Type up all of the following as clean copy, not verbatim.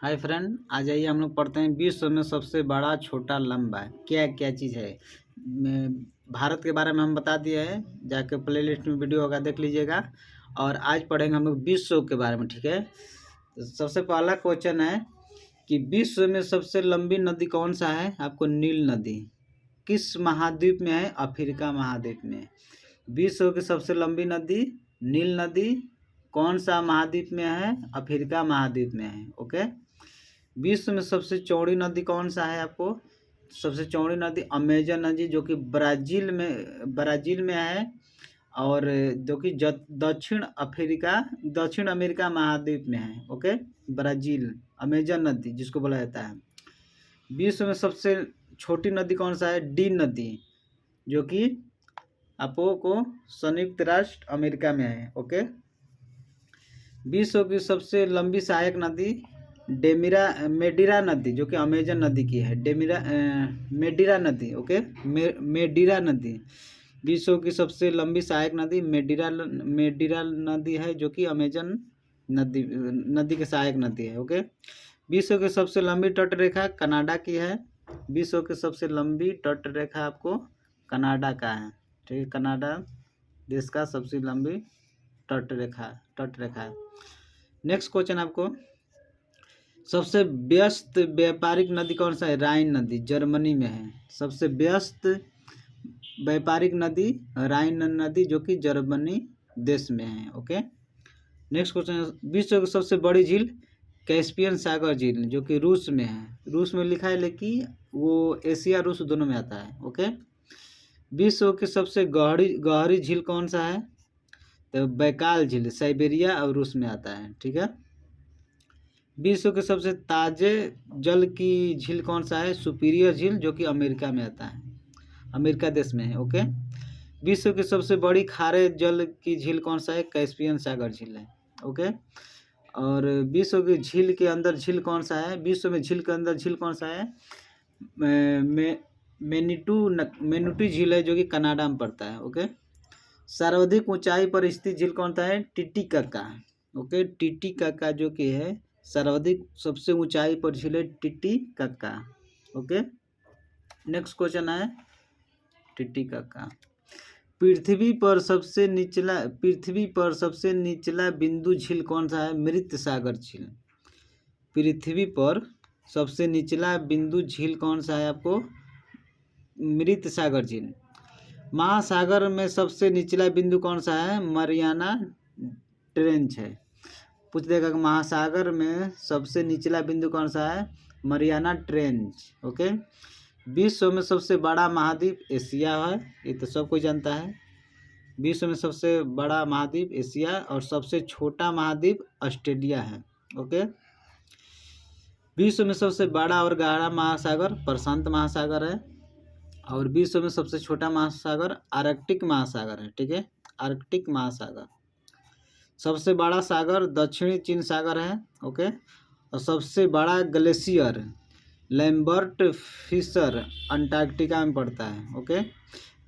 Hi friend, आ जाइए हम लोग पढ़ते हैं विश्व में सबसे बड़ा छोटा लंबा क्या क्या चीज़ है। भारत के बारे में हम बता दिए हैं, जाके प्ले लिस्ट में वीडियो होगा देख लीजिएगा। और आज पढ़ेंगे हम लोग विश्व के बारे में, ठीक है। तो सबसे पहला क्वेश्चन है कि विश्व में सबसे लंबी नदी कौन सा है। आपको नील नदी किस महाद्वीप में है। अफ्रीका महाद्वीप में। विश्व की सबसे लंबी नदी नील नदी कौन सा महाद्वीप में है। अफ्रीका महाद्वीप में है। ओके। विश्व में सबसे चौड़ी नदी कौन सा है। आपको सबसे चौड़ी नदी अमेजन नदी जो कि ब्राज़ील में है, और जो कि दक्षिण अमेरिका महाद्वीप में है। ओके। ब्राज़ील अमेजन नदी जिसको बोला जाता है। विश्व में सबसे छोटी नदी कौन सा है। डी नदी जो कि आपको संयुक्त राष्ट्र अमेरिका में है। ओके। विश्व की सबसे लंबी सहायक नदी मेडिरा नदी जो कि अमेजन नदी की है। मेडिरा नदी। ओके। मेडिरा नदी विश्व की सबसे लंबी सहायक नदी मेडिरा नदी है जो कि अमेजन नदी की सहायक नदी है। ओके। विश्व की सबसे लंबी तट रेखा कनाडा की है। विश्व की सबसे लंबी तट रेखा आपको कनाडा का है, ठीक है। कनाडा देश का सबसे लंबी तट रेखा है। नेक्स्ट क्वेश्चन आपको, सबसे व्यस्त व्यापारिक नदी कौन सा है। राइन नदी जर्मनी में है। सबसे व्यस्त व्यापारिक नदी राइन नदी जो कि जर्मनी देश में है। ओके। नेक्स्ट क्वेश्चन, विश्व की सबसे बड़ी झील कैस्पियन सागर झील जो कि रूस में है। रूस में लिखा है लेकिन वो एशिया रूस दोनों में आता है। ओके। विश्व की सबसे गहरी झील कौन सा है। तो बैकाल झील साइबेरिया और रूस में आता है, ठीक है। विश्व के सबसे ताजे जल की झील कौन सा है। सुपीरियर झील जो कि अमेरिका में आता है, अमेरिका देश में है। ओके। विश्व की सबसे बड़ी खारे जल की झील कौन सा है। कैस्पियन सागर झील है। ओके। और विश्व की झील के अंदर झील कौन सा है। विश्व में झील के अंदर झील कौन सा है। मेनिटू झील है जो कि कनाडा में पड़ता है। ओके। सर्वाधिक ऊंचाई पर स्थित झील कौन सा है। टिटिकाका। ओके। टिटिकाका जो कि है सर्वाधिक सबसे ऊंचाई पर झील है टिटिकाका। ओके। नेक्स्ट क्वेश्चन है टिटिकाका। पृथ्वी पर सबसे निचला बिंदु झील कौन सा है। मृत सागर झील। पृथ्वी पर सबसे निचला बिंदु झील कौन सा है आपको। मृत सागर झील। महासागर में सबसे निचला बिंदु कौन सा है। मरियाना ट्रेंच है। पूछ देगा कि महासागर में सबसे निचला बिंदु कौन सा है। Mariana trench. ओके। विश्व में सबसे बड़ा महाद्वीप एशिया है, ये तो सब कोई जानता है। विश्व में सबसे बड़ा महाद्वीप एशिया और सबसे छोटा महाद्वीप ऑस्ट्रेलिया है। ओके। विश्व में सबसे बड़ा और गहरा महासागर प्रशांत महासागर है, और विश्व में सबसे छोटा महासागर आर्कटिक महासागर है, ठीक है। आर्कटिक महासागर। सबसे बड़ा सागर दक्षिणी चीन सागर है। ओके। और सबसे बड़ा ग्लेशियर लैम्बर्ट फिशर अंटार्कटिका में पड़ता है। ओके।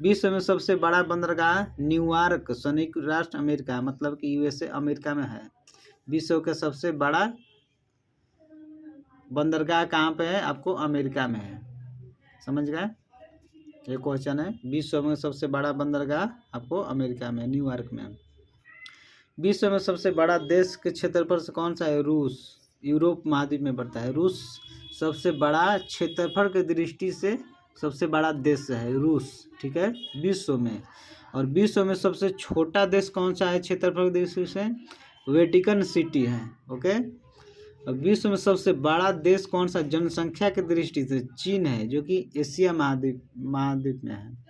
विश्व में सबसे बड़ा बंदरगाह न्यूयॉर्क संयुक्त राष्ट्र अमेरिका, मतलब कि यूएसए अमेरिका में है। विश्व का सबसे बड़ा बंदरगाह कहाँ पे है। आपको अमेरिका में है। समझ गए। ये क्वेश्चन है। विश्व में सबसे बड़ा बंदरगाह आपको अमेरिका में, न्यूयॉर्क में। विश्व में सबसे बड़ा देश के क्षेत्रफल से कौन सा है। रूस यूरोप महाद्वीप में पड़ता है। रूस सबसे बड़ा क्षेत्रफल की दृष्टि से सबसे बड़ा देश है रूस, ठीक है, विश्व में। और विश्व में सबसे छोटा देश कौन सा है क्षेत्रफल की दृष्टि से। वेटिकन सिटी है। ओके। और विश्व में सबसे बड़ा देश कौन सा जनसंख्या की दृष्टि से चीन है जो कि एशिया महाद्वीप में है।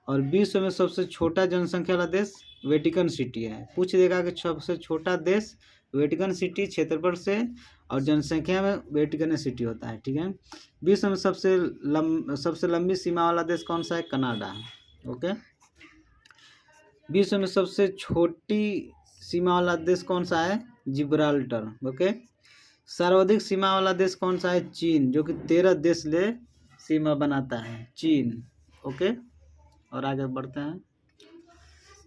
और विश्व में सबसे छोटा जनसंख्या वाला देश वेटिकन सिटी है। पूछ देगा कि सबसे छोटा देश वेटिकन सिटी क्षेत्रफल से और जनसंख्या में वेटिकन सिटी होता है, ठीक है। विश्व में सबसे लंबी सीमा वाला देश कौन सा है। कनाडा। ओके। विश्व में सबसे छोटी सीमा वाला देश कौन सा है। जिब्राल्टर। ओके। सर्वाधिक सीमा वाला देश कौन सा है। चीन जो कि 13 देश ले सीमा बनाता है, चीन। ओके। और आगे बढ़ते हैं।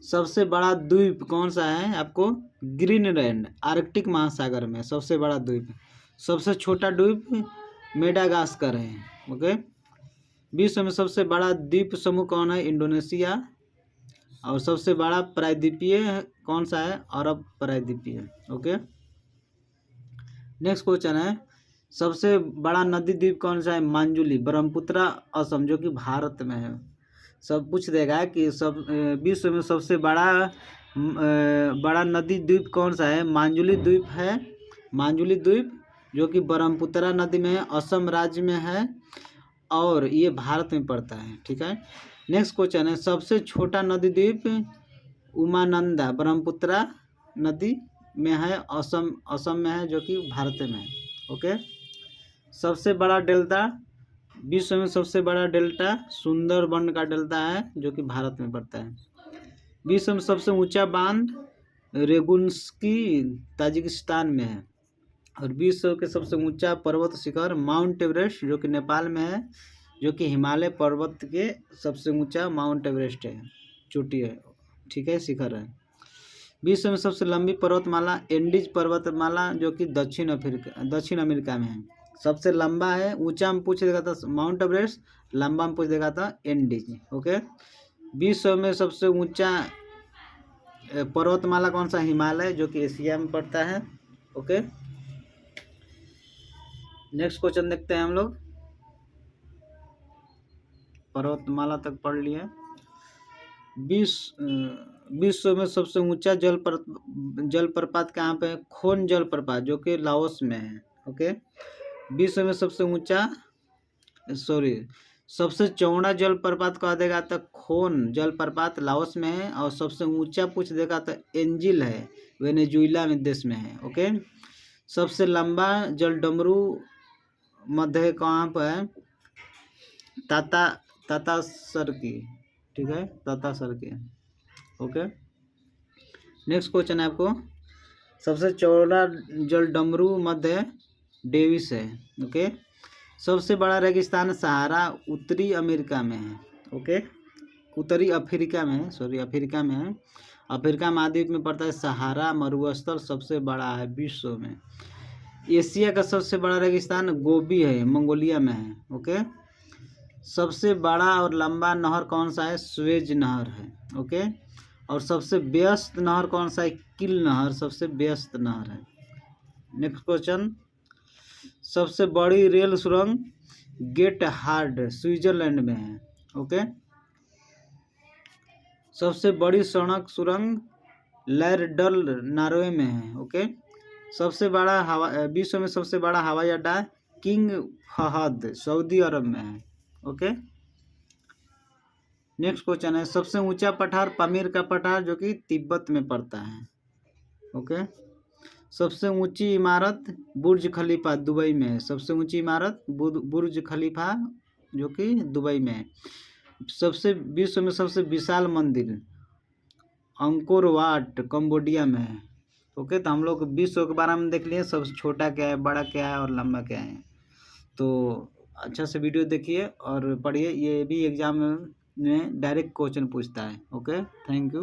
सबसे बड़ा द्वीप कौन सा है आपको। ग्रीनलैंड आर्कटिक महासागर में सबसे बड़ा द्वीप सबसे छोटा द्वीप मेडागास्कर है। ओके। विश्व में सबसे बड़ा द्वीप समूह कौन है? इंडोनेशिया। और सबसे बड़ा प्रायद्वीपीय कौन सा है? अरब प्रायद्वीपीय। ओके। नेक्स्ट क्वेश्चन है, सबसे बड़ा नदी द्वीप कौन सा है? मांजुली, ब्रह्मपुत्र, असम, जो कि भारत में है। सब पूछ देगा कि विश्व में सबसे बड़ा नदी द्वीप कौन सा है? मांजुली द्वीप है। मांजुली द्वीप जो कि ब्रह्मपुत्र नदी में है, असम राज्य में है और ये भारत में पड़ता है। ठीक है। नेक्स्ट क्वेश्चन है, सबसे छोटा नदी द्वीप उमानंदा, ब्रह्मपुत्र नदी में है, असम में है, जो कि भारत में है। ओके। सबसे बड़ा डेल्टा, विश्व में सबसे बड़ा डेल्टा सुंदरबन का डेल्टा है, जो कि भारत में पड़ता है। विश्व में सबसे ऊंचा बांध रेगुन्स्की ताजिकिस्तान में है। और विश्व के सबसे ऊंचा पर्वत शिखर माउंट एवरेस्ट, जो कि नेपाल में है, जो कि हिमालय पर्वत के सबसे ऊंचा माउंट एवरेस्ट है, चोटी है। ठीक है, शिखर है। विश्व में सबसे लंबी पर्वतमाला एंडीज पर्वतमाला, जो कि दक्षिण अमेरिका में है। सबसे लंबा है, ऊंचा में पूछ देगा था माउंट एवरेस्ट, लंबा में पूछ देगा था एंडीज। ओके। विश्व में सबसे ऊंचा पर्वतमाला कौन सा? हिमालय, जो कि एशिया में पड़ता है। ओके। नेक्स्ट क्वेश्चन देखते हैं हम लोग। पर्वतमाला तक पढ़ लिए। विश्व में सबसे ऊंचा जलप्रपात कहाँ पे है? खोन जलप्रपात, जो कि लाओस में है। ओके। विश्व में सबसे चौड़ा जलप्रपात कह देगा तो खोन जलप्रपात लाओस में है। और सबसे ऊंचा पूछ देगा तो एंजिल है, वेनेजुएला में देश में है। ओके। सबसे लंबा जलडमरू मध्य कहाँ पर है? तातासरकी। ठीक है, तातासरकी। ओके। नेक्स्ट क्वेश्चन है आपको, सबसे चौड़ा जलडमरू मध्य डेविस है। ओके। सबसे बड़ा रेगिस्तान सहारा उत्तरी अमेरिका में है। ओके। उत्तरी अफ्रीका में है, अफ्रीका में है। अफ्रीका महाद्वीप में पड़ता है। सहारा मरुस्थल सबसे बड़ा है विश्व में। एशिया का सबसे बड़ा रेगिस्तान गोबी है, मंगोलिया में है। ओके। सबसे बड़ा और लंबा नहर कौन सा है? स्वेज नहर है। ओके। और सबसे व्यस्त नहर कौन सा है? किल नहर सबसे व्यस्त नहर है। नेक्स्ट क्वेश्चन, सबसे बड़ी रेल सुरंग गेट हार्ड स्विट्जरलैंड में है। ओके। सबसे बड़ी सड़क सुरंग लैरडल नॉर्वे में है। ओके। विश्व में सबसे बड़ा हवाई अड्डा किंग फहद सऊदी अरब में है। ओके। नेक्स्ट क्वेश्चन है, सबसे ऊंचा पठार पामीर का पठार, जो कि तिब्बत में पड़ता है। ओके। सबसे ऊंची इमारत बुर्ज खलीफा दुबई में है। सबसे ऊंची इमारत बुर्ज खलीफा, जो कि दुबई में है। विश्व में सबसे विशाल मंदिर अंकोर वाट कंबोडिया में है। ओके। तो हम लोग विश्व के बारे में देख लिए, सबसे छोटा क्या है, बड़ा क्या है और लंबा क्या है। तो अच्छा से वीडियो देखिए और पढ़िए, ये भी एग्जाम में डायरेक्ट क्वेश्चन पूछता है। Okay, thank you.